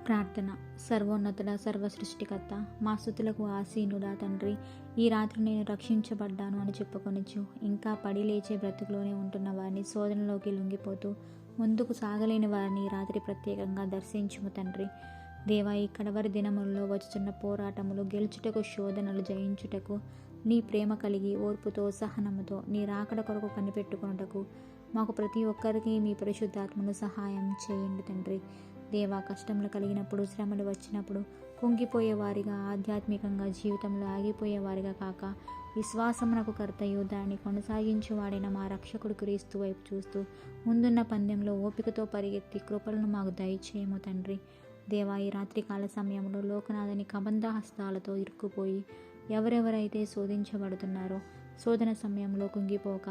ప్రార్థన. సర్వోన్నతుడ, సర్వసృష్టికర్త, మా స్తుతులకు ఆసీనుడా తండ్రి, ఈ రాత్రి నేను రక్షించబడ్డాను అని చెప్పుకొనుచు ఇంకా పడి లేచే బ్రతుకులోనే ఉంటున్న వారిని, శోధనలోకి లొంగిపోతూ ముందుకు సాగలేని వారిని ఈ రాత్రి ప్రత్యేకంగా దర్శించుము తండ్రి. దేవా, ఈ కడవరి దినములలో వచ్చుచున్న పోరాటములు గెలుచుటకు, శోధనలు జయించుటకు నీ ప్రేమ కలిగి ఓర్పుతో, సహనముతో నీ రాకడ కొరకు కనిపెట్టుకొనుటకు మాకు ప్రతి ఒక్కరికి మీ పరిశుద్ధాత్మను సహాయం చేయండి తండ్రి. దేవా, కష్టములు కలిగినప్పుడు, శ్రమలు వచ్చినప్పుడు కుంగిపోయేవారిగా, ఆధ్యాత్మికంగా జీవితంలో ఆగిపోయేవారిగా కాక విశ్వాసమునకు కర్తయు దాన్ని కొనసాగించువాడైన మా రక్షకుడు క్రీస్తు వైపు చూస్తూ ముందున్న పందెంలో ఓపికతో పరిగెత్తి కృపలను మాకు దయచేయము తండ్రి. దేవా, ఈ రాత్రికాల సమయంలో లోకనాథని కబంధ హస్తాలతో ఇరుక్కుపోయి ఎవరెవరైతే శోధించబడుతున్నారో, శోధన సమయంలో కుంగిపోక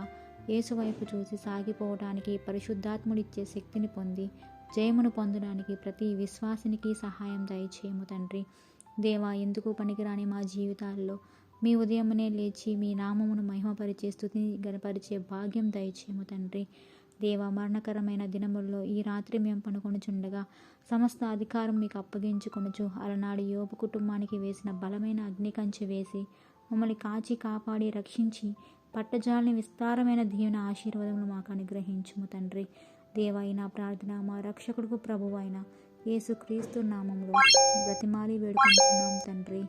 యేసు వైపు చూసి సాగిపోవడానికి పరిశుద్ధాత్ముడిచ్చే శక్తిని పొంది జయమును పొందడానికి ప్రతి విశ్వాసినికి సహాయం దయచేయము తండ్రి. దేవా, ఎందుకు పనికిరాని మా జీవితాల్లో మీ ఉదయమునే లేచి మీ నామమును మహిమపరిచే, స్తుతిని గనపరిచే భాగ్యం దయచేయము తండ్రి. దేవా, మరణకరమైన దినముల్లో ఈ రాత్రి మేము పనుకొనుచుండగా సమస్త అధికారం మీకు అప్పగించుకొనుచు అలనాడు యోబు కుటుంబానికి వేసిన బలమైన అగ్నికంచె వేసి మమ్మల్ని కాచి కాపాడి రక్షించి పట్టజాలని విస్తారమైన దీవెన ఆశీర్వాదములు మాకు అనుగ్రహించుము తండ్రి. దేవా, ఈ నా ప్రార్థన మా రక్షకుడుకు ప్రభువైన యేసు క్రీస్తు నామములో బ్రతిమాలి వేడుకొంచున్నాం తండ్రి.